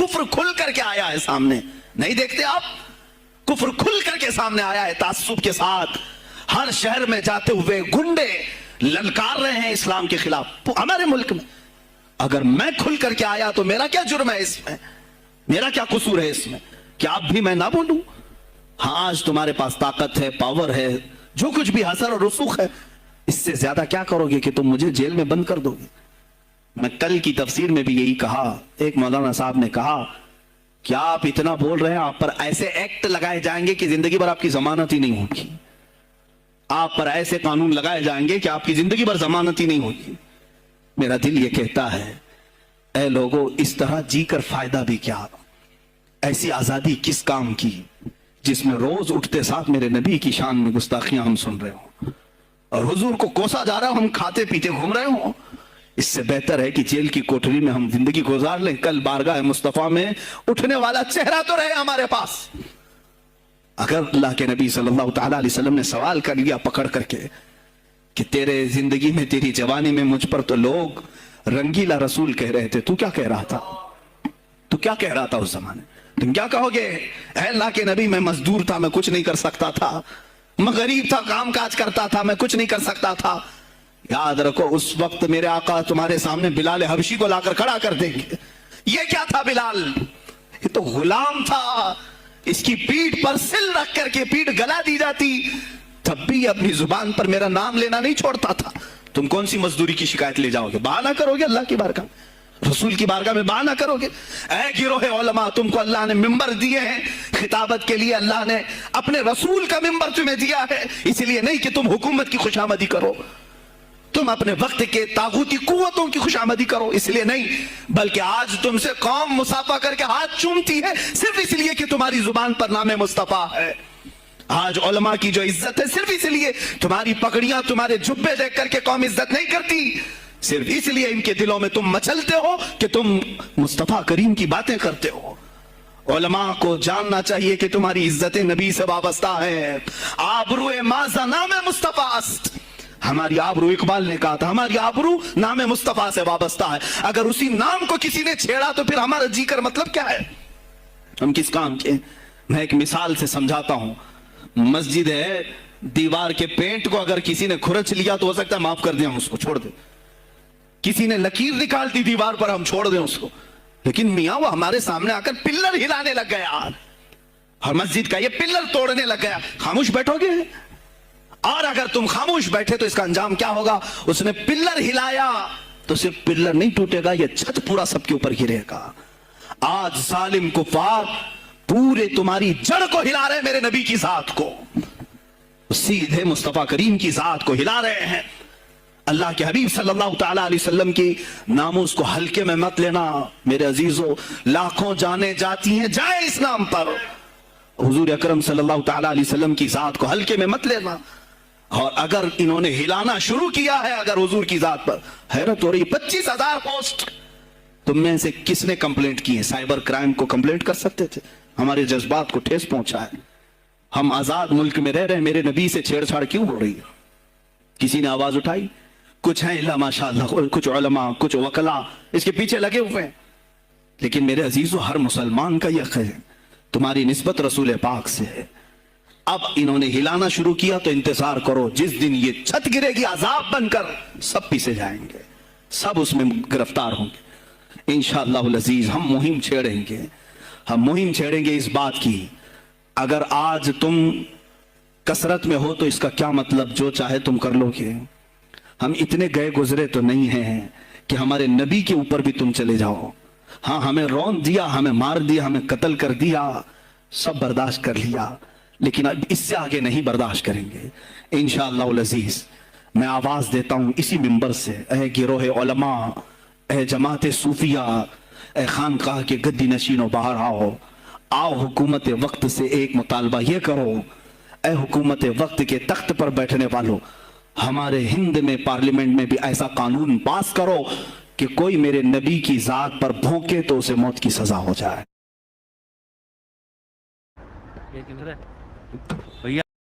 कुफ्र खुल करके आया है सामने, नहीं देखते आप? कुफ्र खुल करके सामने आया है तासुब के साथ। हर शहर में जाते हुए गुंडे ललकार रहे हैं इस्लाम के खिलाफ हमारे मुल्क में। अगर मैं खुल करके आया तो मेरा क्या जुर्म है इसमें, मेरा क्या कसूर है इसमें? क्या आप भी मैं ना बोलूं? हाँ, आज तुम्हारे पास ताकत है, पावर है, जो कुछ भी असर और रसूख है, इससे ज्यादा क्या करोगे कि तुम मुझे जेल में बंद कर दोगे? मैं कल की तफसीर में भी यही कहा। एक मौलाना साहब ने कहा कि आप इतना बोल रहे हैं, आप पर ऐसे एक्ट लगाए जाएंगे कि जिंदगी भर आपकी जमानत ही नहीं होगी। आप पर ऐसे कानून लगाए जाएंगे कि आपकी जिंदगी भर जमानत ही नहीं होगी। मेरा दिल ये कहता है, ऐ लोगों, इस तरह जीकर फायदा भी क्या? ऐसी आजादी किस काम की जिसमें रोज उठते साथ मेरे नबी की शान में गुस्ताखियां हम सुन रहे हो और हुजूर को कोसा जा रहा हो, हम खाते पीते घूम रहे हो? इससे बेहतर है कि जेल की कोठरी में हम जिंदगी गुजार लें, कल बारगाह मुस्तफा में उठने वाला चेहरा तो रहे हमारे पास। अगर अल्लाह के नबी सल्लल्लाहु अलैहि वसल्लम ने सवाल कर लिया पकड़ करके कि तेरे जिंदगी में, तेरी जवानी में मुझ पर तो लोग रंगीला रसूल कह रहे थे, तू क्या कह रहा था? तू क्या कह रहा था उस जमाने? तुम क्या कहोगे? अल्लाह के नबी, मैं मजदूर था, मैं कुछ नहीं कर सकता था, मैं गरीब था, काम काज करता था, मैं कुछ नहीं कर सकता था। याद रखो, उस वक्त मेरे आका तुम्हारे सामने बिलाल हबशी को लाकर खड़ा कर देंगे। ये क्या था बिलाल? ये तो गुलाम था, इसकी पीठ पर सिल रख करके पीठ गला दी जाती, तब भी अपनी जुबान पर मेरा नाम लेना नहीं छोड़ता था। तुम कौन सी मजदूरी की शिकायत ले जाओगे? बहाना करोगे अल्लाह की बारगाह, रसूल की बारगाह में बहाना करोगे? ऐ गिरोहे उलमा, तुमको अल्लाह ने मिंबर दिए हैं खिताबत के लिए, अल्लाह ने अपने रसूल का मिंबर तुम्हें दिया है, इसलिए नहीं कि तुम हुकूमत की खुशामदी करो, तुम अपने वक्त के तागूती कुव्वतों की खुशामदी करो, इसलिए नहीं, बल्कि आज तुमसे कौम मुसाफा करके हाथ चूमती है सिर्फ इसलिए कि तुम्हारी जुबान पर नाम मुस्तफा है। आज उलमा की जो इज्जत है सिर्फ इसलिए, तुम्हारी पगड़ियां, तुम्हारे जुब्बे देख करके कौम इज्जत नहीं करती, सिर्फ इसलिए इनके दिलों में तुम मचलते हो कि तुम मुस्तफा करीम की बातें करते हो। उलमा को जानना चाहिए कि तुम्हारी इज्जत नबी से वाबस्ता है। आबरूए माज़ा नाम मुस्तफा अस्त, हमारी आबरू, इकबाल ने कहा था, हमारी आबरू नाम मुस्तफा से वाबस्ता है। अगर उसी नाम को किसी ने छेड़ा तो फिर हमारा जी कर मतलब क्या है? हम किस काम के? मैं एक मिसाल से समझाता हूं। मस्जिद है, दीवार के पेंट को अगर किसी ने खुरच लिया तो हो सकता है माफ कर दें, उसको छोड़ दे। किसी ने लकीर निकाल दी दीवार पर, हम छोड़ दें उसको, लेकिन मियां वो हमारे सामने आकर पिल्लर हिलाने लग गया और मस्जिद का ये पिल्लर तोड़ने लग गया, खामोश बैठोगे? और अगर तुम खामोश बैठे तो इसका अंजाम क्या होगा? उसने पिल्लर हिलाया तो सिर्फ पिल्लर नहीं टूटेगा, ये छत पूरा सबके ऊपर गिरेगा। आज जालिम कुफार पूरे तुम्हारी जड़ को हिला रहे हैं, मेरे नबी की जात को, सीधे मुस्तफा करीम की जात को हिला रहे हैं। अल्लाह के हबीब सल्लल्लाहु ताला अलैहि वसल्लम की नामूस को हल्के में मत लेना मेरे अजीजों, लाखों जाने जाती हैं जाए इस नाम पर, हुजूर अकरम सल्लल्लाहु ताला अलैहि वसल्लम की जात को हल्के में मत लेना। और अगर इन्होंने हिलाना शुरू किया है अगर हुजूर की जात पर, हैरत हो रही, 25,000 पोस्ट तुम में से किसने कंप्लेंट की है? साइबर क्राइम को कंप्लेंट कर सकते थे, हमारे जज्बात को ठेस पहुंचा है। हम आजाद मुल्क में रह रहे हैं, मेरे नबी से छेड़छाड़ क्यों हो रही है? किसी ने आवाज उठाई? कुछ है इल्ला माशाअल्लाह, कुछ उलमा, कुछ वकला इसके पीछे लगे हुए हैं, लेकिन मेरे अजीजों, हर मुसलमान का यह है तुम्हारी निस्बत रसूल पाक से है। अब इन्होंने हिलाना शुरू किया तो इंतजार करो, जिस दिन ये छत गिरेगी अजाब बनकर, सब पीछे जाएंगे, सब उसमें गिरफ्तार होंगे इंशाअल्लाह अजीज। हम मुहिम छेड़ेंगे, हम मुहिम छेड़ेंगे इस बात की, अगर आज तुम कसरत में हो तो इसका क्या मतलब, जो चाहे तुम कर लोगे। हम इतने गए गुजरे तो नहीं हैं कि हमारे नबी के ऊपर भी तुम चले जाओ। हाँ, हमें रौंद दिया, हमें मार दिया, हमें कत्ल कर दिया, सब बर्दाश्त कर लिया, लेकिन अब इससे आगे नहीं बर्दाश्त करेंगे इंशाअल्लाह अज़ीज़। मैं आवाज देता हूं इसी मिंबर से, ऐ गिरोहे उलमा, ऐ जमात सूफिया, ऐ खानकाह के गद्दी नशीनों, बाहर आओ, आओ हुकूमत वक्त से एक मुतालबा ये करो, ऐ हुकूमत वक्त के तख्त पर बैठने वालों, हमारे हिंद में पार्लियामेंट में भी ऐसा कानून पास करो कि कोई मेरे नबी की जात पर भौंके तो उसे मौत की सजा हो जाए। भैया